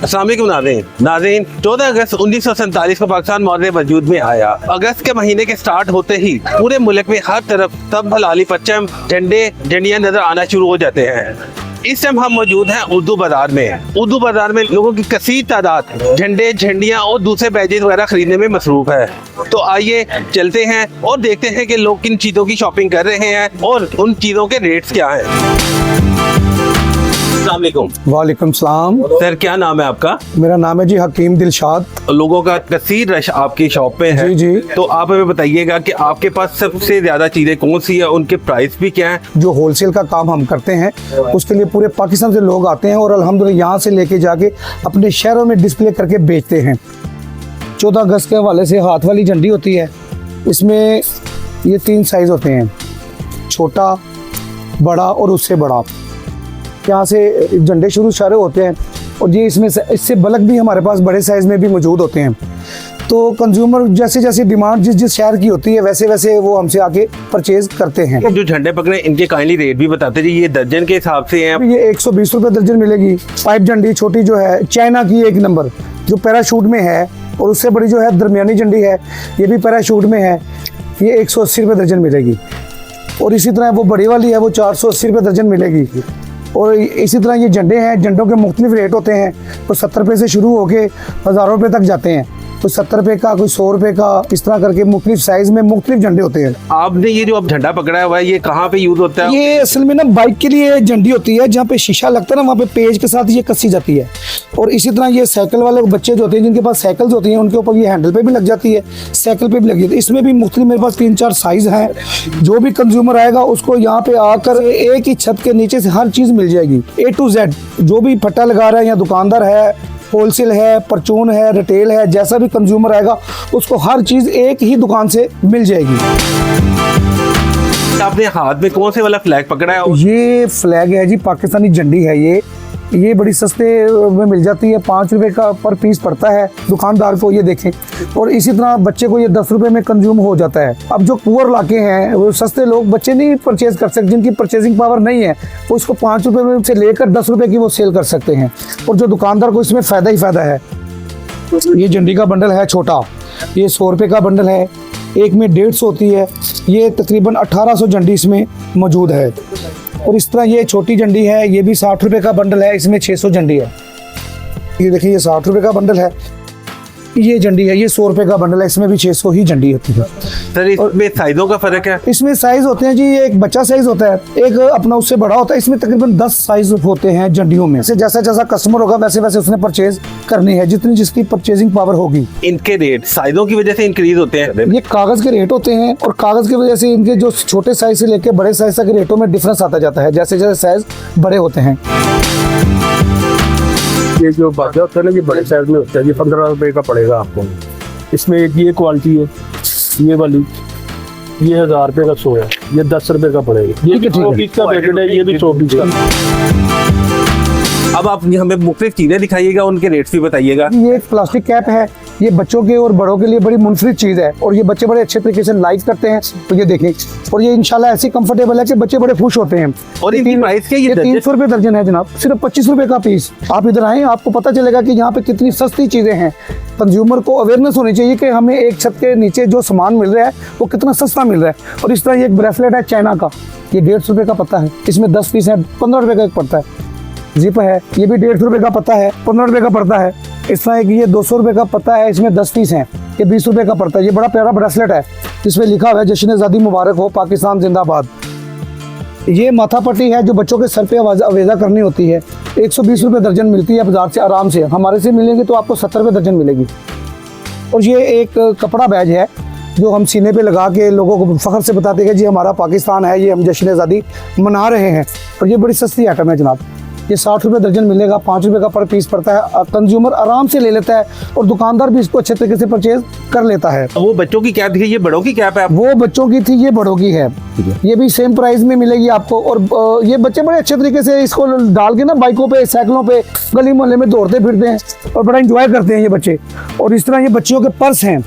अस्सलाम वालेकुम नाज़रीन 14 अगस्त 1947 को पाकिस्तान मौजूद वजूद में आया। अगस्त के महीने के स्टार्ट होते ही पूरे मुल्क में हर तरफ तब लाली परचम झंडे झंडियाँ नजर आना शुरू हो जाते हैं। इस टाइम हम मौजूद हैं उर्दू बाजार में। उर्दू बाजार में लोगों की कसीर तादाद झंडे झंडियाँ और दूसरे बैजेस वगैरह खरीदने में मसरूफ है। तो आइए चलते हैं और देखते हैं कि लोग किन चीज़ों की शॉपिंग कर रहे हैं और उन चीज़ों के रेट्स क्या हैं। वालेकुम सलाम। सर क्या नाम है आपका? मेरा नाम है जी हकीम दिलशाद। लोगों का कसीर रश आपकी शॉप पे है। जी जी। तो आप हमें बताइएगा कि आपके पास सबसे ज्यादा चीजें कौन सी है, उनके प्राइस भी क्या है? जो होलसेल का काम हम करते हैं उसके लिए पूरे पाकिस्तान से लोग आते हैं और अल्हम्दुलिल्लाह यहाँ से लेके जाके अपने शहरों में डिस्प्ले करके बेचते हैं। 14 अगस्त के हवाले से हाथ वाली झंडी होती है। इसमें ये 3 साइज होते हैं, छोटा, बड़ा और उससे बड़ा। यहाँ से झंडे शुरू सारे होते हैं और ये इसमें इससे बल्क भी हमारे पास बड़े साइज में भी मौजूद होते हैं। तो कंज्यूमर जैसे जैसे डिमांड जिस शहर की होती है वैसे वैसे वो हमसे आके परचेज करते हैं। जो झंडे पकड़े इनके काइंडली रेट भी बताते जी, ये दर्जन के हिसाब से हैं। ये 120 रुपये दर्जन मिलेगी। पाइप झंडी छोटी जो है चाइना की 1 नंबर जो पैराशूट में है, और उससे बड़ी जो है दरमियानी झंडी है ये भी पैराशूट में है, ये 180 रुपये दर्जन मिलेगी। और इसी तरह वो बड़ी वाली है वो 480 रुपये दर्जन मिलेगी। और इसी तरह ये झंडे हैं, झंडों के मुख्तलिफ रेट होते हैं। तो 70 रुपये से शुरू होके हज़ारों रुपये तक जाते हैं। कोई 70 रुपये का, कोई 100 रुपये का, इस तरह करके मुख्तलिफ साइज में मुख्तलिफ झंडे होते हैं। आपने ये जो अब झंडा पकड़ा हुआ है ये कहाँ पे यूज होता है? ये असल में ना बाइक के लिए झंडी होती है, जहाँ पे शीशा लगता है ना वहाँ पे पेज के साथ ये कसी जाती है। और इसी तरह ये साइकिल वाले बच्चे जो होते हैं जिनके पास साइकिल्स होती हैं उनके ऊपर ये हैंडल पे भी लग जाती है, साइकिल पे भी लगी है। इसमें भी मुख्तलिफ मेरे पास 3-4 साइज हैं। जो भी कंज्यूमर आएगा उसको यहाँ पे आकर एक ही छत के नीचे से हर चीज मिल जाएगी A to Z। जो भी फट्टा लगा रहा है या दुकानदार है, होलसेल है, परचून है, रिटेल है, जैसा भी कंज्यूमर आएगा उसको हर चीज एक ही दुकान से मिल जाएगी। आपने हाथ में कौन से वाला फ्लैग पकड़ा है? ये फ्लैग है जी, पाकिस्तानी झंडी है। ये बड़ी सस्ते में मिल जाती है, 5 रुपए का पर पीस पड़ता है दुकानदार को, ये देखें। और इसी तरह बच्चे को ये 10 रुपए में कंज्यूम हो जाता है। अब जो पुअर इलाके हैं वो सस्ते लोग बच्चे नहीं परचेज कर सकते, जिनकी परचेजिंग पावर नहीं है वो इसको 5 रुपए में से लेकर 10 रुपए की वो सेल कर सकते हैं। और जो दुकानदार को इसमें फ़ायदा ही फ़ायदा है। ये झंडी का बंडल है छोटा, ये 100 रुपये का बंडल है, एक में 150 होती है। ये तकरीबन 1800 झंडी इसमें मौजूद है। और इस तरह ये छोटी झंडी है, ये भी 60 रुपये का बंडल है, इसमें 600 झंडी है। ये देखिए ये 60 रुपये का बंडल है। ये झंडी है, ये 100 रुपये का बंडल है, इसमें भी 600 ही झंडी होती है। सर इसमें साइजों का फर्क है? इसमें साइज होते हैं जी, एक बच्चा साइज होता है, एक अपना उससे बड़ा होता है। इसमें तकरीबन 10 साइज होते हैं झंडियों में। जैसा जैसा कस्टमर होगा वैसे वैसे उसने परचेज करनी है, जितनी जिसकी परचेजिंग पावर होगी। इनके रेट साइजों की वजह से इंक्रीज होते हैं? ये कागज के रेट होते हैं और कागज की वजह से इनके जो छोटे साइज से लेके बड़े साइज तक रेटों में डिफरेंस आता जाता है, जैसे जैसे साइज बड़े होते हैं। ये जो बाजा होता है ना, ये बड़े साइज में होता है, ये 15 रुपये का पड़ेगा आपको। इसमें एक ये क्वालिटी है, ये वाली, ये 1000 रुपये का 100 है, ये 10 रुपये का पड़ेगा। ये भी 100 पीस का पैकेट है, ये भी 100 पीस का। अब आप हमें मुख्तलिफ चीजें दिखाइएगा, उनके रेट्स भी बताइएगा। ये एक प्लास्टिक कैप है, ये बच्चों के और बड़ों के लिए बड़ी मुनफरिद चीज़ है और ये बच्चे बड़े अच्छे तरीके से लाइक करते हैं। तो ये देखें, और ये इंशाल्लाह ऐसी कंफर्टेबल है कि बच्चे बड़े खुश होते हैं। और इनकी प्राइस क्या? ये 300 रुपये दर्जन है जनाब, सिर्फ 25 रुपये का पीस। आप इधर आएँ, आपको पता चलेगा कि यहाँ पे कितनी सस्ती चीज़ें हैं। कंज्यूमर को अवेयरनेस होनी चाहिए कि हमें एक छत के नीचे जो सामान मिल रहा है वो कितना सस्ता मिल रहा है। और इस तरह ये एक ब्रेसलेट है चाइना का, ये 150 रुपये का पता है, इसमें 10 पीस है, 15 रुपये का एक पड़ता है। जिप है, ये भी 150 रुपये का पता है, 15 रुपये का पड़ता है। इस तरह एक ये 200 रुपये का पता है, इसमें 10 पीस हैं, ये 20 रुपये का पड़ता है। ये बड़ा प्यारा ब्रेसलेट है जिसमें लिखा हुआ है जश्न आज़ादी मुबारक हो, पाकिस्तान जिंदाबाद। ये माथा पट्टी है जो बच्चों के सर पे अवेजा करनी होती है, 120 रुपये दर्जन मिलती है बाजार से आराम से। हमारे से मिलेंगे तो आपको 70 रुपये दर्जन मिलेगी। और ये एक कपड़ा बैज है जो हम सीने पे लगा के लोगों को फख्र से बताते हैं जी हमारा पाकिस्तान है, ये हम जश्न आज़ादी मना रहे हैं। और ये बड़ी सस्ती आइटम है जनाब, ये 60 रुपये दर्जन मिलेगा, 5 रुपये का पर पीस पड़ता है। कंज्यूमर आराम से ले लेता है और दुकानदार भी इसको अच्छे तरीके से परचेज कर लेता है। वो बच्चों की कैप थी, ये बड़ों की कैप है? वो बच्चों की थी, ये बड़ों की है। ये भी सेम प्राइस में मिलेगी आपको। और ये बच्चे बड़े अच्छे तरीके से इसको डाल के ना बाइकों पे, साइकिलों पे गली मोहल्ले में दौड़ते फिरते हैं और बड़ा इंजॉय करते हैं ये बच्चे। और इस तरह ये बच्चियों के पर्स हैं,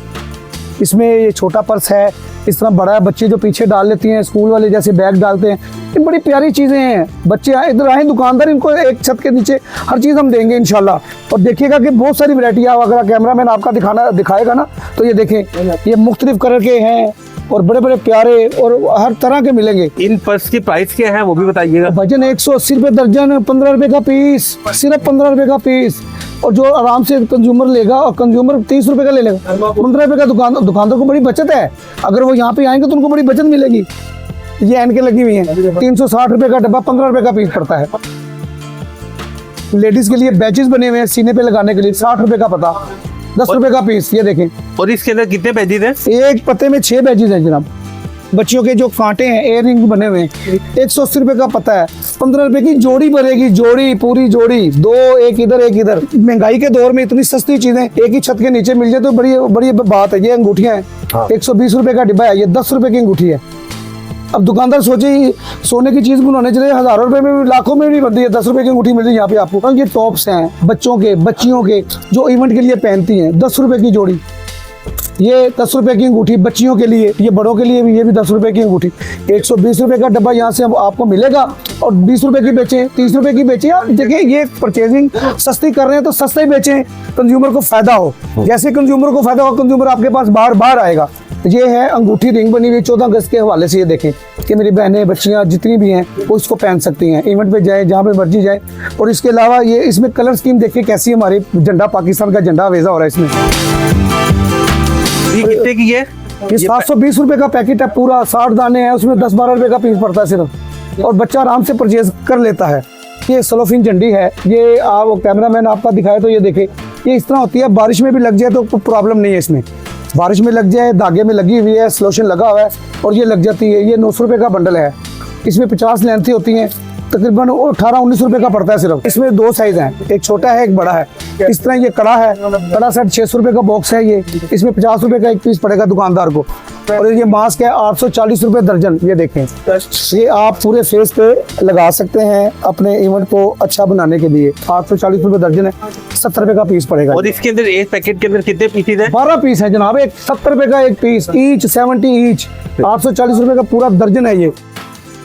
इसमें ये छोटा पर्स है, इस तरह बड़ा है, बच्चे जो पीछे डाल लेती हैं स्कूल वाले जैसे बैग डालते हैं, ये बड़ी प्यारी चीज़ें हैं। बच्चे इधर आए दुकानदार, इनको एक छत के नीचे हर चीज़ हम देंगे इंशाल्लाह। और देखिएगा कि बहुत सारी वैरायटी है, अगर कैमरामैन आपका दिखाएगा ना तो ये देखें, ये मुख्तलिफ कलर के हैं और बड़े बड़े प्यारे और हर तरह के मिलेंगे। इन पर्स की प्राइस क्या है वो भी बताइएगा। वजन 180 रुपये दर्जन, 15 रुपये का पीस, सिर्फ 15 रुपये का पीस। और जो आराम से कंज्यूमर लेगा, और कंज्यूमर 30 रुपये का ले लेगा, 15 रुपये का दुकानदार को बड़ी बचत है। अगर वो यहाँ पे आएंगे तो उनको बड़ी बचत मिलेगी। ये एनके लगी हुई है, 360 रुपये का डब्बा, 15 रुपये का पीस पड़ता है। लेडीज के लिए बैचेस बने हुए हैं सीने पे लगाने के लिए, 60 रुपये का पता, 10 रुपये का पीस। ये देखें, और इसके अंदर कितने बैजेस हैं? एक पत्ते में 6 बैचेस हैं जनाब। बच्चियों के जो कांटे हैं, एयर रिंग बने हुए हैं, 180 रुपये का पता है, 15 रुपये की जोड़ी पड़ेगी, जोड़ी, पूरी जोड़ी, दो, एक इधर एक इधर। महंगाई के दौर में इतनी सस्ती चीजें एक ही छत के नीचे मिल जाए तो बड़ी बड़ी बात है। ये अंगूठियां हैं, 120 रुपये का डिब्बा है, ये 10 रुपये की अंगूठी है। अब दुकानदार सोचे सोने की चीज बनाने चले, हजारों रुपए में भी, लाखों में भी बनती है, 10 रुपए की अंगूठी मिल रही है यहाँ पे आपको। ये टॉप्स हैं बच्चों के, बच्चियों के, जो इवेंट के लिए पहनती हैं, 10 रुपए की जोड़ी। ये 10 रुपए की अंगूठी बच्चियों के लिए, ये बड़ों के लिए भी, ये भी 10 रुपए की अंगूठी। 120 रुपए का डब्बा यहाँ से आपको मिलेगा और 20 रुपए की बेचें, 30 रुपए की बेचें। आप देखिए, ये परचेजिंग सस्ती कर रहे हैं तो सस्ते ही बेचें, कंज्यूमर को फायदा हो। जैसे कंज्यूमर को फायदा हो, कंज्यूमर आपके पास बार बार आएगा। ये है अंगूठी रिंग बनी हुई 14 अगस्त के हवाले से। ये देखें कि मेरी बहनें, बच्चियाँ जितनी भी हैं वो इसको पहन सकती हैं, इवेंट पे जाए, जहाँ पे मर्जी जाए। और इसके अलावा ये इसमें कलर स्कीम देखिए कैसी, हमारी झंडा, पाकिस्तान का झंडा वेजा हो रहा है इसमें। ये कितने की है? ये 720 रुपए का पैकेट है, पूरा 60 दाने हैं, उसमें 10-12 रुपए का पीस पड़ता है सिर्फ, और बच्चा आराम से परचेज कर लेता है। ये सेलोफिन झंडी है, ये आप कैमरामैन आपका दिखाए तो ये देखे, ये इस तरह होती है, बारिश में भी लग जाए तो प्रॉब्लम नहीं है इसमें। बारिश में लग जाए, धागे में लगी हुई है, सलोशन लगा हुआ है और ये लग जाती है। ये 900 रुपये का बंडल है, इसमें 50 लेंथी होती हैं, तकरीबन 18-19 रुपये का पड़ता है सिर्फ। इसमें 2 साइज हैं, एक छोटा है, एक बड़ा है। इस तरह ये कड़ा है, कड़ा सेट 600 रुपये का बॉक्स है ये, इसमें 50 रुपये का एक पीस पड़ेगा दुकानदार को। और ये मास्क है 840 रुपये दर्जन। ये देखें, ये आप पूरे फेस पे लगा सकते हैं अपने इवेंट को अच्छा बनाने के लिए। 840 रुपये दर्जन है, 70 रुपये का पीस पड़ेगा। और इसके अंदर एक पैकेट के अंदर कितने पीसेज हैं? 12 पीस है जनाब, एक 70 रुपये का एक पीस, ईच 70 ईच, 840 रुपये का पूरा दर्जन है। ये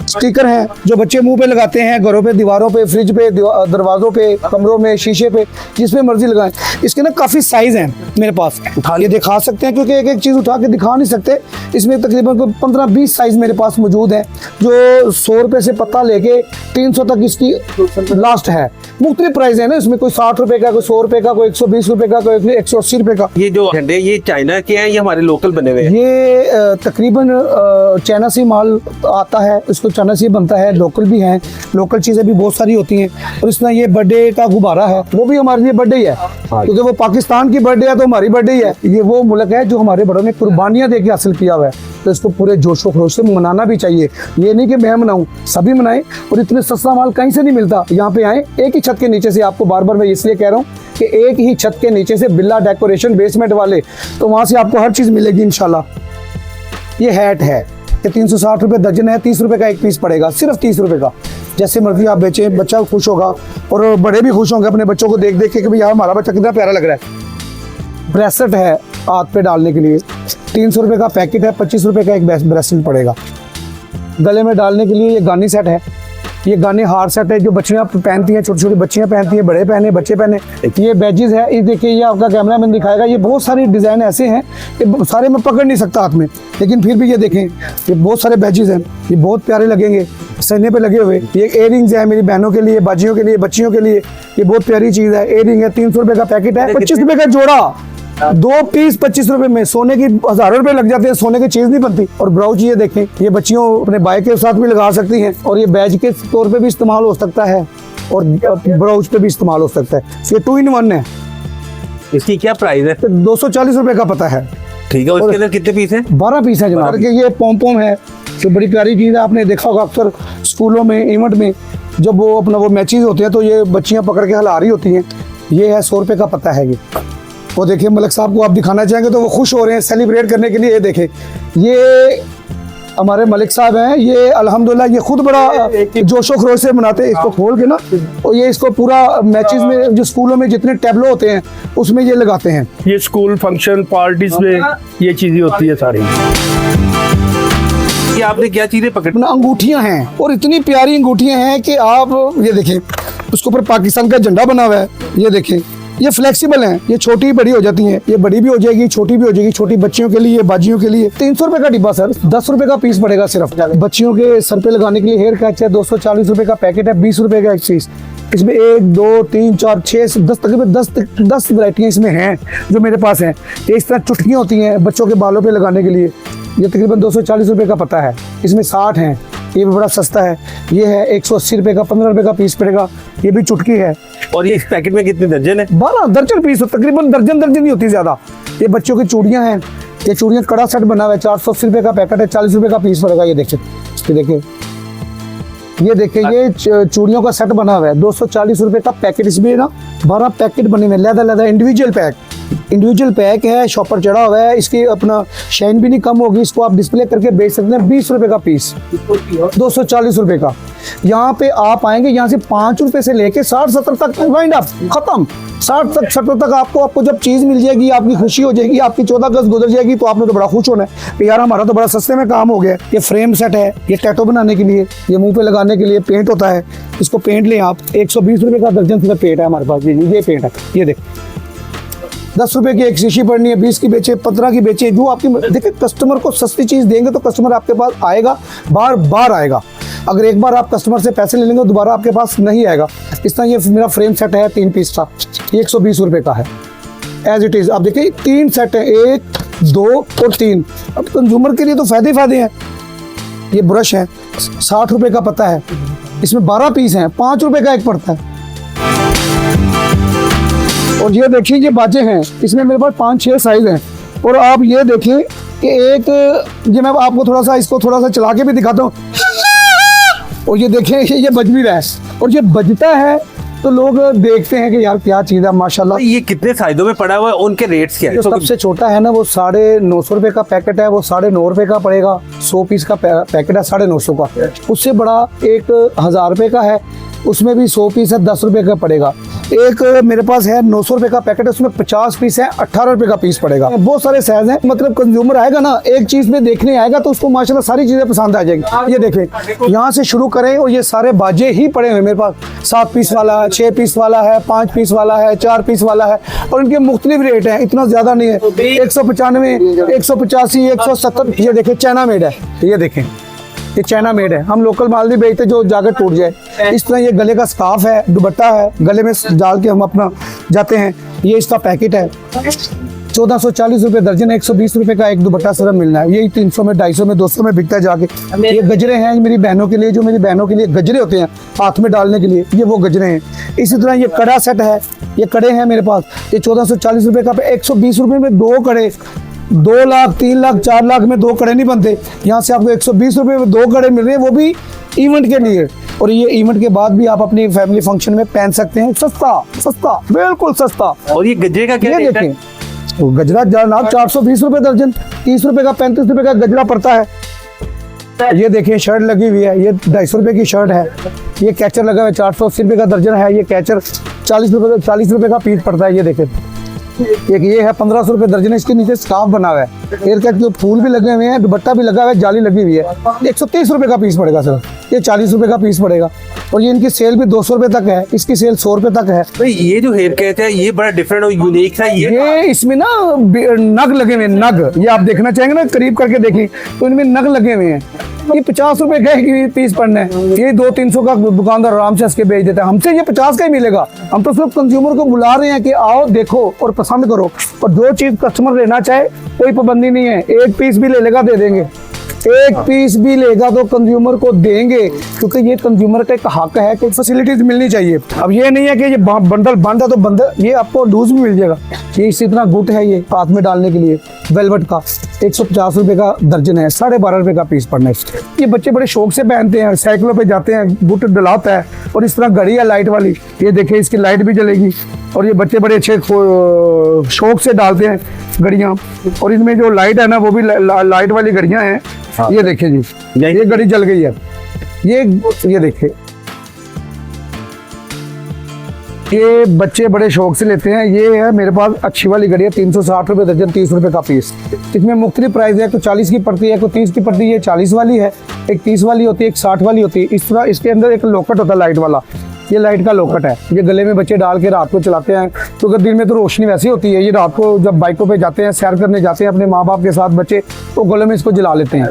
स्टिकर हैं जो बच्चे मुंह पे लगाते हैं, घरों पे, दीवारों पे, फ्रिज पे, दरवाजों पे, कमरों में, शीशे पे, जिसमें मर्जी लगाएं। इसके ना काफ़ी साइज़ हैं मेरे पास, ये दिखा सकते हैं क्योंकि एक एक चीज़ उठा के दिखा नहीं सकते। इसमें तकरीबन 15-20 साइज़ मेरे पास मौजूद हैं, जो 100 रुपये से पत्ता लेके 300 तक इसकी लास्ट है। मुख्तलिफ प्राइस है ना इसमें, कोई 60 रुपये का, कोई 100 रुपये का, कोई 120 रुपये का, कोई 180 रुपये का। ये जो झंडे ये चाइना के हैं, ये हमारे लोकल बने हुए हैं? ये तकरीबन चाइना से माल आता है, इसको चाइना से बनता है, लोकल भी हैं, लोकल चीज़ें भी बहुत सारी होती हैं। और इस तरह ये बर्थडे का गुब्बारा है, वो भी हमारे लिए बर्थडे ही है, क्योंकि वो पाकिस्तान की बर्थडे है तो हमारी बर्थडे ही है। ये वो मुल्क है जो हमारे बड़ों ने कुर्बानियाँ दे के हासिल किया हुआ है, तो इसको पूरे जोशो खरोश से मनाना भी चाहिए। ये नहीं कि मैं मनाऊँ, सभी मनाएं। और इतने सस्ता माल कहीं से नहीं मिलता, यहाँ पे आए, एक ही छत के नीचे से आपको बार बार मैं इसलिए कह रहा हूँ कि एक ही छत के नीचे से बिल्ला डेकोरेशन बेसमेंट वाले, तो वहाँ से आपको हर चीज़ मिलेगी इंशाल्लाह। ये हैट है, ये 360 रुपये दर्जन है, 30 रुपये का एक पीस पड़ेगा, सिर्फ 30 रुपये का। जैसे मर्जी आप बेचें, बच्चा खुश होगा और बड़े भी खुश होंगे अपने बच्चों को देख देख के कि भैया हमारा बच्चा कितना प्यारा लग रहा है। ब्रेसलेट है हाथ पे डालने के लिए, 300 रुपये का पैकेट है, 25 रुपये का एक ब्रेसलेट पड़ेगा। गले में डालने के लिए ये गानी सेट है, ये गाने हार सेट है जो बच्चियाँ पहनती हैं, छोटी छोटी बच्चियाँ पहनती हैं, बड़े पहने, बच्चे पहने। ये बैजेस है, ये देखिए, ये आपका कैमरामैन दिखाएगा। ये बहुत सारे डिज़ाइन ऐसे हैं कि सारे मैं पकड़ नहीं सकता हाथ में, लेकिन फिर भी ये देखें, ये बहुत सारे बैजेस हैं, ये बहुत प्यारे लगेंगे सीने पे लगे हुए। ये इयररिंग्स है मेरी बहनों के लिए, बाजियों के लिए, बच्चियों के लिए, ये बहुत प्यारी चीज़ है। इयररिंग है, 300 रुपये का पैकेट है, 25 रुपये का जोड़ा, 2 पीस 25 रुपये में। सोने की हज़ारों रुपये लग जाते हैं, सोने की चीज़ नहीं बनती। और ब्राउच ये देखें, ये बच्चियों अपने बाइक के साथ भी लगा सकती हैं, और ये बैज के तौर पे भी इस्तेमाल हो सकता है, और ब्राउच पे भी इस्तेमाल हो सकता है। ये 2 in 1 है। इसकी क्या प्राइस है? 240 रुपये का पता है। ठीक है, उसके अंदर कितने पीस हैं? 12 पीस है जनाब। ये पॉम है, तो बड़ी प्यारी चीज़ है, आपने देखा होगा अक्सर स्कूलों में, इवेंट में, जब वो अपना वो मैचेज होते हैं तो ये बच्चियाँ पकड़ के हिला रही होती हैं। ये है 100 रुपये का पता है। ये वो देखिए, मलक साहब को आप दिखाना चाहेंगे तो वो खुश हो रहे हैं सेलिब्रेट करने के लिए। ये देखें, ये हमारे मलिक साहब हैं, ये अल्हम्दुलिल्लाह ये खुद बड़ा जोशो खरोश से बनाते हैं। इसको खोल के ना और ये इसको पूरा मैचेस में जो स्कूलों में जितने टैबलो होते हैं उसमें ये लगाते हैं। ये स्कूल फंक्शन पार्टीज में ये चीजें होती है सारी। ये आपने क्या चीजें पकड़, अपना अंगूठियां हैं और इतनी प्यारी अंगूठियां हैं कि आप ये देखें, उसके ऊपर पाकिस्तान का झंडा बना हुआ है। ये देखें, ये फ्लेक्सिबल हैं, ये छोटी बड़ी हो जाती हैं, ये बड़ी भी हो जाएगी, छोटी भी हो जाएगी, छोटी बच्चियों के लिए, बाजियों के लिए। 300 रुपए का डिब्बा सर, 10 रुपए का पीस पड़ेगा सिर्फ। बच्चियों के सर पे लगाने के लिए हेयर कैच है, 240 रुपए का पैकेट है, 20 रुपए का एक चीज। इसमें 1 2 3 4 6 10 तकरीबन 10 वैरायटियाँ इसमें हैं जो मेरे पास हैं। ये इस तरह चुटकियाँ होती हैं बच्चों के बालों पे लगाने के लिए, ये तकरीबन 240 रुपए का पता है। इसमें 60 हैं, ये भी बड़ा सस्ता है। ये है 180 रुपए का, 15 रुपए का पीस पड़ेगा, ये भी चुटकी है। और ये इस पैकेट में कितने दर्जन है? 12 दर्जन पीस, तकरीबन दर्जन ही होती ज्यादा। ये बच्चों की चूड़ियां हैं, ये चूड़ियां कड़ा सेट बना हुआ है, 480 रुपए का पैकेट है, 40 रुपए का पीस पड़ेगा। ये देखिए, ये देखिए ये चूड़ियों का सेट बना हुआ है, 240 रुपए का पैकेट। इसमें ना 12 पैकेट बने हुए, लहदा इंडिविजुअल पैक है, शॉपर चढ़ा हुआ है। इसकी अपना शाइन भी नहीं कम होगी, इसको आप डिस्प्ले करके बेच सकते हैं। 20 रुपए का पीस, 240 रुपए का। यहाँ पे आप आएंगे, यहाँ से 5 रुपए से लेके 60-70 तक वाइंड अप खत्म। 60-70 तक आपको जब चीज मिल जाएगी, आपकी खुशी हो जाएगी, आपकी 14 अगस्त गुजर जाएगी, तो आपने तो बड़ा खुश होना है कि यार हमारा तो बड़ा सस्ते में काम हो गया। ये फ्रेम सेट है, ये टैटू बनाने के लिए, ये मुंह पे लगाने के लिए पेंट होता है। इसको पेंट लें आप, 120 रुपए का दर्जन सिर्फ पेंट है हमारे पास। ये पेंट है, ये देख, 10 रुपए की एक शीशी पड़नी है, 20 की बेचे, 15 की बेचे। जो आपकी देखिए, कस्टमर को सस्ती चीज देंगे तो कस्टमर आपके पास आएगा, बार बार आएगा। अगर एक बार आप कस्टमर से पैसे ले लेंगे दोबारा आपके पास नहीं आएगा। इस तरह ये मेरा फ्रेम सेट है 3 पीस का, ये 120 रुपए का है एज इट इज। आप देखिए 3 सेट है, 1 2 और 3। अब कंज्यूमर के लिए तो फायदे हैं। ये ब्रश है, 60 रुपए का पता है, इसमें 12 पीस हैं, 5 रुपए का एक पड़ता है। और ये देखिए ये बाजे हैं, इसमें मेरे पास 5-6 साइज हैं। और आप ये देखिए कि एक, ये मैं आपको इसको थोड़ा सा चला के भी दिखाता हूँ। और ये देखिए ये बज भी रहा है, और ये बजता है तो लोग देखते हैं कि यार क्या चीज़ है माशाल्लाह। ये कितने साइजों में पड़ा हुआ है, उनके रेट्स क्या है? जो सबसे छोटा है ना वो 950 रुपए का पैकेट है, वो 9.5 रुपए का पड़ेगा। 100 पीस का पैकेट है 950 का। उससे बड़ा 1000 रुपए का है, उसमें भी 100 पीस है, 10 रुपए का पड़ेगा। एक मेरे पास है 900 रुपए का पैकेट है, उसमें 50 पीस है, 18 रुपए का पीस पड़ेगा। बहुत सारे साइज हैं, मतलब कंज्यूमर आएगा ना एक चीज में देखने आएगा तो उसको माशाल्लाह सारी चीजें पसंद आ जाएगी। ये देखें, यहाँ से शुरू करें और ये सारे बाजे ही पड़े हुए मेरे पास। 7 पीस वाला है, 6 पीस वाला है, 5 पीस वाला है, 4 पीस वाला है, और इनके मुख्तलिफ रेट हैं, इतना ज्यादा नहीं है। 195, 185, 170। ये देखें चाइना मेड है, ये देखें ये चाइना मेड है। हम लोकल माल नहीं बेचते जो जाकर टूट जाए। इस तरह ये गले का स्कार्फ है, दुपट्टा है, गले में डाल के हम अपना जाते हैं। ये इसका पैकेट है, 1440 रुपए दर्जन, 120 रुपए का एक दुपट्टा सिर्फ मिलना है। यही 300 में, 250 में, 200 में बिकता है जाके। ये गजरे हैं मेरी बहनों के लिए, जो मेरी बहनों के लिए गजरे होते हैं हाथ में डालने के लिए, ये वो गजरे हैं। इसी तरह ये कड़ा सेट है, ये कड़े हैं मेरे पास, ये 1440 रुपए का। 120 रुपए में 2 कड़े, 2 लाख, 3 लाख, 4 लाख में 2 कड़े नहीं बनते। यहाँ से आपको 120 रुपए में 2 कड़े मिल रहे हैं, वो भी इवेंट के लिए। और ये इवेंट के बाद भी आप अपनी फैमिली फंक्शन में पहन सकते हैं। सस्ता, बिल्कुल सस्ता। और ये गजरे का क्या रेट है? तो गजरा जनाब 420 रुपए दर्जन, 30 रुपए का, 35 रुपए का गजरा पड़ता है। ये देखिए शर्ट लगी हुई है, ये 250 रुपए की शर्ट है। ये कैचर लगा हुआ है, 480 रुपए का दर्जन है। ये कैचर 40 रुपए का पीस पड़ता है। ये देखिए एक ये है 1500 रुपए दर्जन, इसके नीचे स्कार्फ बना हुआ है, हेयर कट के फूल भी लगे हुए हैं, दुपट्टा भी लगा हुआ है, जाली लगी हुई है। 130 रुपए का पीस पड़ेगा सर, ये 40 रुपए का पीस पड़ेगा। और ये इनकी सेल भी 200 रुपए तक है, इसकी सेल 100 रुपए तक है। तो ये जो हेयर कट है ये बड़ा डिफरेंट और यूनिक सा ये इसमें ना नग लगे हुए हैं, नग। ये आप देखना चाहेंगे ना, करीब करके देखें तो इनमें नग लगे हुए हैं। ये 50 रुपए का ही पीस पड़ना है, ये 200-300 का दुकानदार आराम से इसके बेच देता है। हमसे ये 50 का ही मिलेगा। हम तो सिर्फ कंज्यूमर को बुला रहे हैं कि आओ देखो और पसंद करो, और जो चीज कस्टमर लेना चाहे कोई पाबंदी नहीं है। 1 पीस भी ले लेगा दे देंगे, 1 पीस भी लेगा तो कंज्यूमर को देंगे, क्योंकि ये कंज्यूमर का एक हक है कि फैसिलिटीज मिलनी चाहिए। अब ये नहीं है कि ये बंडल बंद है तो बंद, ये आपको लूज भी मिल जाएगा। ये इसी तरह गुट है, ये हाथ में डालने के लिए वेलवेट का 150 रुपए का दर्जन है, 12.5 रुपए का पीस पड़ना है इसके। ये बच्चे बड़े शौक से पहनते हैं, साइकिलों पे जाते हैं, बुट डलाता है। और इस तरह घड़ी है लाइट वाली, ये देखिए इसकी लाइट भी जलेगी। और ये बच्चे बड़े अच्छे शौक से डालते हैं घड़ियाँ। और इनमें जो लाइट है ना वो भी लाइट वाली घड़ियाँ हैं। ये देखिए जी, ये घड़ी जल गई है। ये देखिए, ये बच्चे बड़े शौक से लेते हैं। ये है मेरे पास अच्छी वाली घड़ी है, 360 रुपए दर्जन, 30 रुपए का पीस। इसमें मुख्तलिफ प्राइस है, कोई 40 की पड़ती है, कोई 30 की पड़ती है। 40 वाली है, एक 30 वाली होती है, एक 60 वाली होती है। इस तरह इसके अंदर एक लॉकेट होता है लाइट वाला, ये लाइट का लॉकेट है। ये गले में बच्चे डाल के रात को चलाते हैं, क्योंकि दिन में तो रोशनी वैसी होती है। ये रात को जब बाइकों पे जाते हैं, सैर करने जाते हैं अपने माँ बाप के साथ बच्चे, तो गले में इसको जला लेते हैं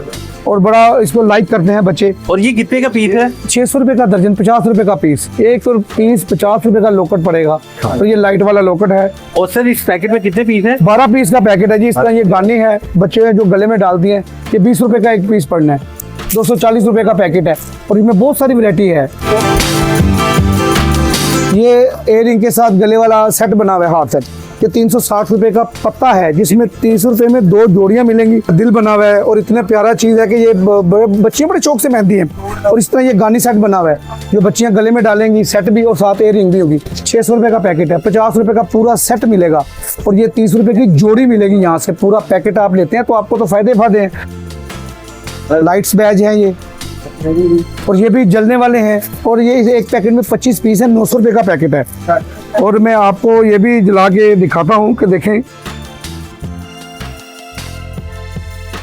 और बड़ा इसको लाइक करते हैं बच्चे। और ये कितने का पीस है? 600 रुपए का दर्जन, 50 रुपए का पीस। एक पीस 50 रुपए का लॉकेट पड़ेगा। तो ये लाइट वाला लॉकेट है। और सर इस पैकेट में कितने पीस है? 12 पीस का पैकेट है जी। इस तरह ये गानी है, बच्चे जो गले में डालती हैं। ये 20 रुपए का एक पीस पड़ना है, 240 रुपए का पैकेट है। और इसमें बहुत सारी वैरायटी है। ये एयरिंग के साथ गले वाला सेट बना हुआ है, हाथ सेट। ये 360 रुपए का पत्ता है, जिसमें 30 रुपए में 2 जोड़ियां मिलेंगी। दिल बना हुआ है और इतना प्यारा चीज है कि ये बच्चियां बड़े शौक से पहनती हैं। और इस तरह ये गानी सेट बना हुआ है, जो बच्चियां गले में डालेंगी, सेट भी और साथ एयरिंग भी होगी। 600 रुपए का पैकेट है, 50 रुपए का पूरा सेट मिलेगा। और ये 30 रुपए की जोड़ी मिलेगी। यहाँ से पूरा पैकेट आप लेते हैं तो आपको तो फायदे हैं। लाइट्स बैज हैं ये, और ये भी जलने वाले हैं। और ये एक पैकेट में 25 पीस है, 900 रुपए का पैकेट है। और मैं आपको ये भी जला के दिखाता हूँ कि देखें,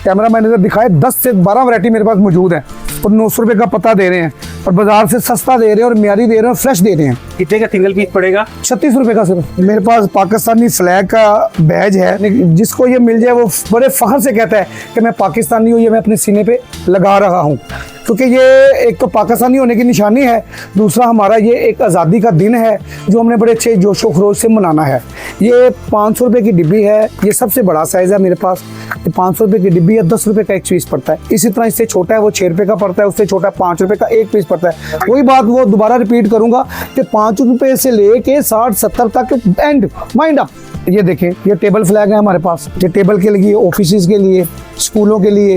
कैमरा मैन ने दिखाया 10 से 12 वैरायटी मेरे पास मौजूद है। और 900 रुपए का पता दे रहे हैं, और बाजार से सस्ता दे रहे हैं, और म्यारी दे रहे हैं, और फ्रेश दे रहे हैं। कितने का सिंगल पीस पड़ेगा? 36 रुपए का सिर्फ। मेरे पास पाकिस्तानी फ्लैग का बैज है, जिसको ये मिल जाए वो बड़े फख्र से कहता है कि मैं पाकिस्तानी हूँ, ये मैं अपने सीने पे लगा रहा हूँ। क्योंकि ये एक तो पाकिस्तानी होने की निशानी है, दूसरा हमारा ये एक आज़ादी का दिन है जो हमने बड़े अच्छे जोशो खरोश से मनाना है। ये 500 रुपए की डिब्बी है, ये सबसे बड़ा साइज़ है मेरे पास। ये 500 रुपए की डिब्बी है, 10 रुपए का एक पीस पड़ता है। इसी तरह इससे छोटा है वो 6 रुपए का पड़ता है, उससे छोटा 5 रुपए का एक पीस पड़ता है। वही बात वो दोबारा रिपीट करूंगा कि 5 रुपए से लेके 60-70 तक एंड माइंड अप। ये देखें, ये टेबल फ्लैग है हमारे पास। ये टेबल के लिए, ऑफिस के लिए, स्कूलों के लिए,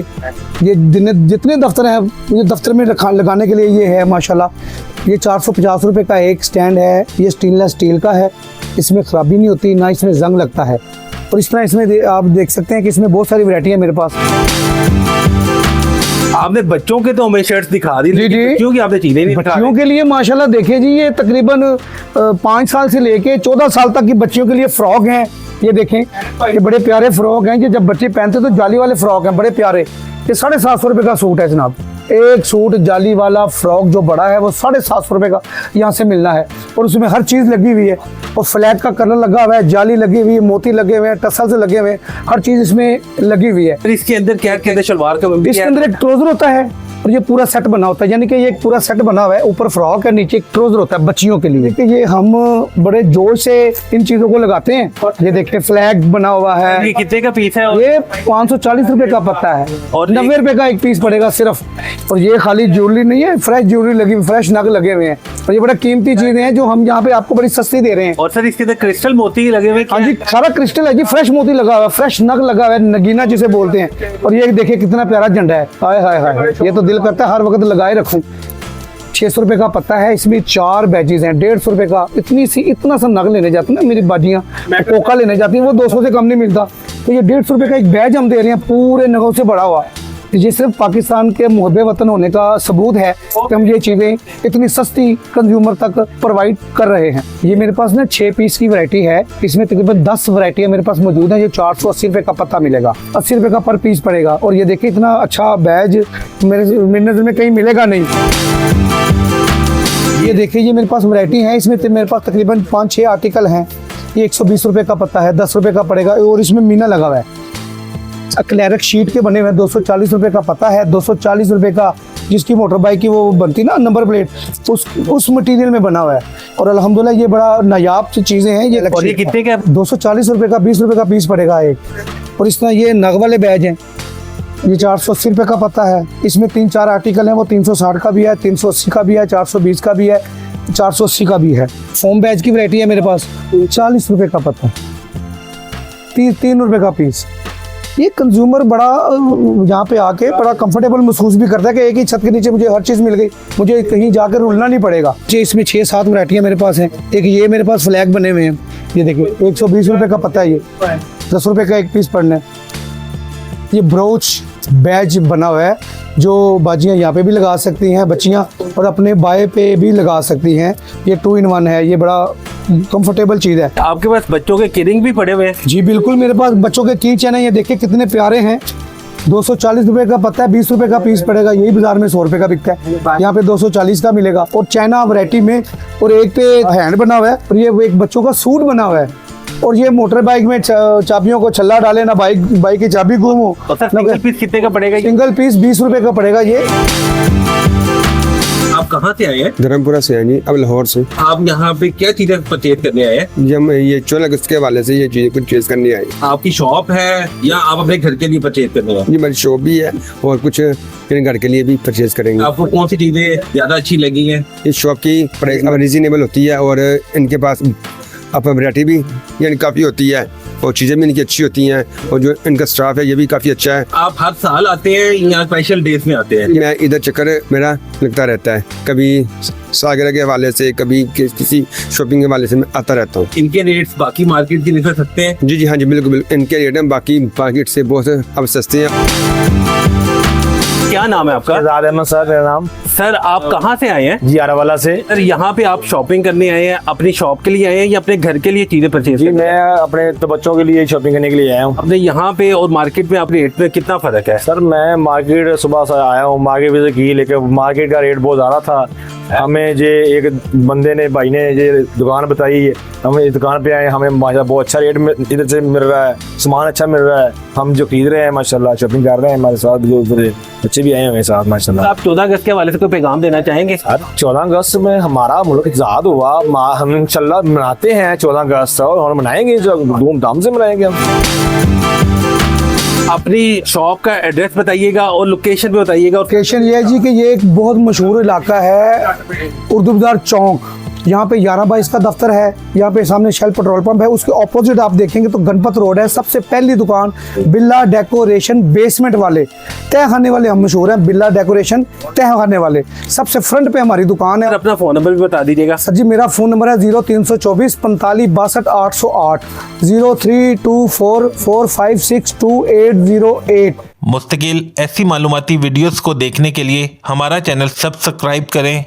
ये जितने दफ्तर हैं ये दफ्तर में लगाने के लिए ये है माशाल्लाह। ये 450 रुपए का एक स्टैंड है। ये स्टेनलेस स्टील का है, इसमें खराबी नहीं होती, ना इसमें जंग लगता है। और इस तरह इसमें आप देख सकते हैं कि इसमें बहुत सारी वैरायटी है मेरे पास। आपने बच्चों के तो हमें शर्ट्स दिखा दी, जी जी, बच्चों की आपने चीजें नहीं दिखा बच्चियों के लिए माशाल्लाह देखिए जी, ये तकरीबन 5 साल से लेके 14 साल तक की बच्चियों के लिए फ्रॉक हैं। ये देखें, ये बड़े प्यारे फ्रॉक हैं। ये जब बच्चे पहनते तो जाली वाले फ्रॉक हैं, बड़े प्यारे। ये 750 रुपए का सूट है जनाब। एक सूट जाली वाला फ्रॉक जो बड़ा है वो 750 रुपए का यहाँ से मिलना है। और उसमें हर चीज़ लगी हुई है, और फ्लैग का कलर लगा हुआ है, जाली लगी हुई है, मोती लगे हुए हैं, टसल्स लगे हुए हैं, हर चीज़ इसमें लगी हुई है। फिर इसके अंदर क्या कहते हैं, शलवार का इसके अंदर एक ट्राउजर होता है, और ये पूरा सेट बना होता है। यानी कि ये एक पूरा सेट बना हुआ है, ऊपर फ्रॉक है, नीचे एक ट्राउजर होता है बच्चियों के लिए। कि ये हम बड़े जोश से इन चीजों को लगाते हैं। ये देखते हैं, फ्लैग बना हुआ है। ये कितने का पीस है? ये 540 रुपए का पत्ता है, और 90 रुपए का एक पीस पड़ेगा सिर्फ। और ये खाली ज्वेलरी नहीं है, फ्रेश ज्वेलरी लगी, फ्रेश नग लगे हुए हैं। और ये बड़ा कीमती चीजें हैं जो हम यहाँ पे आपको बड़ी सस्ती दे रहे हैं। और सर इसके अंदर क्रिस्टल मोती लगे हुए? हाँ जी, सारा क्रिस्टल है जी, फ्रेश मोती लगा हुआ है, फ्रेश नग लगा हुआ है, नगीना जिसे बोलते हैं। और ये देखिए कितना प्यारा झंडा है, हाय हाय हाय, ये तो दिल करता है हर वक्त लगाए रखूं। 600 रुपए का पत्ता है, इसमें 4 बैचेज हैं। 150 रुपए का इतना सा नग लेने जाती ना मेरी बाजियां, कोका लेने जाती हैं, वो 200 से कम नहीं मिलता। तो ये 150 रुपए का एक बैच हम दे रहे हैं, पूरे नगों से बड़ा हुआ। ये सिर्फ पाकिस्तान के मुहब्बे वतन होने का सबूत है कि हम ये चीज़ें इतनी सस्ती कंज्यूमर तक प्रोवाइड कर रहे हैं। ये मेरे पास ना 6 पीस की वैरायटी है, इसमें तकरीबन 10 वैरायटियाँ मेरे पास मौजूद है। ये 480 रुपए का पत्ता मिलेगा, 80 रुपए का पर पीस पड़ेगा। और ये देखिए इतना अच्छा बैज मेरे नज़र में कहीं मिलेगा नहीं। ये देखिए, ये मेरे पास वैरायटी है, इसमें मेरे पास तकरीबन 5-6 आर्टिकल हैं। ये 120 रुपए का पत्ता है, 10 रुपए का पड़ेगा, और इसमें मीना लगा हुआ है। क्लैरिक शीट के बने हुए 240 रुपए का पता है, 240 रुपए का जिसकी मोटर बाइक की वो बनती ना नंबर प्लेट, उस मटेरियल में बना हुआ है। और अल्हम्दुलिल्लाह ये बड़ा नायाब चीज़ें हैं। ये और ये कितने का? 240 रुपए का 20 रुपए का पीस पड़ेगा एक। और इस तरह ये नग वाले बैज हैं, ये 480 रुपए का पता है। इसमें 3-4 आर्टिकल हैं, वो 360 का भी है, 380 का भी है, 420 का भी है, 480 का भी है। फोम बैज की वैरायटी है मेरे पास, 40 रुपए का पता, 3 रुपए का पीस। ये कंज्यूमर बड़ा यहाँ पे आके बड़ा कंफर्टेबल महसूस भी करता है कि एक ही छत के नीचे मुझे हर चीज़ मिल गई, मुझे कहीं जाकर रुलना नहीं पड़ेगा। जी इसमें 6-7 वैरायटियाँ मेरे पास हैं। एक ये मेरे पास फ्लैग बने हुए हैं, ये देखिए 120 रुपये का पता है, ये 10 रुपये का एक पीस पड़ना है। ये ब्रोच बैज बना हुआ है जो बाजियाँ यहाँ पे भी लगा सकती हैं बच्चियाँ, और अपने बाय पे भी लगा सकती हैं। ये 2 in 1 है, ये बड़ा कंफर्टेबल चीज़ है। आपके पास बच्चों के किरिंग भी पड़े हुए हैं? जी बिल्कुल, मेरे पास बच्चों के की चैन है, ये देखिए कितने प्यारे हैं। 240 रुपये का पत्ता है, 20 रुपये का पीस पड़ेगा, यही बाजार में 100 रुपये का बिकता है, यहाँ पे 240 का मिलेगा। और चाइना वैरायटी में, और एक पे हैंड बना हुआ है, और ये एक बच्चों का सूट बना हुआ है। और ये मोटर बाइक में चाबियों को छल्ला डाले ना, बाइक की चाबी गुम हो। सिंगल पीस कितने का पड़ेगा? सिंगल पीस 20 रुपये का पड़ेगा। ये आप कहाँ से आए हैं? धर्मपुरा से है जी, अब लाहौर से। आप यहाँ पे क्या चीजें परचेज करने आए हैं? जी हम ये 14 अगस्त के हवाले से ये चीजें परचेज करनी आई। आपकी शॉप है या आप अपने घर के लिए परचेज करने आए? जी हमारी शॉप भी है और कुछ अपने घर के लिए भी परचेज करेंगे। आपको कौन सी चीजें ज्यादा अच्छी लगी हैं? इस शॉप की प्राइस रीजनेबल होती है और इनके पास अब वैरायटी भी यानी काफ़ी होती है और चीज़ें भी इनकी अच्छी होती हैं, और जो इनका स्टाफ है ये भी काफ़ी अच्छा है। आप हर साल आते हैं या स्पेशल डेज में आते हैं? मैं इधर चक्कर मेरा लगता रहता है, कभी सागरा के हवाले से, कभी किसी शॉपिंग के हवाले से मैं आता रहता हूँ। इनके रेट्स बाकी मार्केट की निकल सकते हैं? जी हाँ जी बिल्कुल, इनके रेट हैं बाकी मार्केट से बहुत अब सस्ते हैं। क्या नाम है आपका? आजाद अहमद सर मेरा नाम। सर आप कहाँ से आए हैं? जी आरावाला से। सर यहाँ पे आप शॉपिंग करने आए हैं, अपनी शॉप के लिए आए हैं या अपने घर के लिए चीजें परचेज जी करने? मैं अपने तो बच्चों के लिए शॉपिंग करने के लिए आया हूँ। अपने यहाँ पे और मार्केट में आपके रेट में कितना फर्क है? सर मैं मार्केट सुबह से आया हूँ, मार्केट विजिट की, लेकिन मार्केट का रेट बहुत ज़्यादा था। हमें जे एक बंदे ने, भाई ने ये दुकान बताई, हम इस दुकान पे आए, हमें माशाल्लाह बहुत अच्छा रेट में इधर से मिल रहा है, सामान अच्छा मिल रहा है। हम जो खरीद रहे हैं माशाल्लाह, शॉपिंग कर रहे हैं, हमारे साथ जो बच्चे भी आए हुए हैं साथ माशाल्लाह। आप 14 अगस्त के हवाले से कोई पैगाम देना चाहेंगे? सर 14 अगस्त में हमारा मुल्क आज़ाद हुआ, हम इंशाल्लाह मनाते हैं 14 अगस्त, और हम मनाएंगे, धूमधाम से मनाएंगे हम। अपनी शॉप का एड्रेस बताइएगा और लोकेशन भी बताइएगा। लोकेशन ये है जी कि ये एक बहुत मशहूर इलाका है उर्दू बाजार चौक, यहाँ पे 11/22 का दफ्तर है, यहाँ पे सामने शेल पेट्रोल पंप है, उसके ऑपोजिट आप देखेंगे तो गणपत रोड है। सबसे पहली दुकान बिल्ला डेकोरेशन, बेसमेंट वाले तह खाने वाले हम मशहूर हैं, बिल्ला डेकोरेशन तह खाने वाले, सबसे फ्रंट पे हमारी दुकान है। सर अपना फोन नंबर भी बता दीजिएगा। सर जी मेरा फ़ोन नंबर है 0324 45 62 808, 03244562 मुस्तकिल ऐसी मालूमाती वीडियोस को देखने के लिए हमारा चैनल सब्सक्राइब करें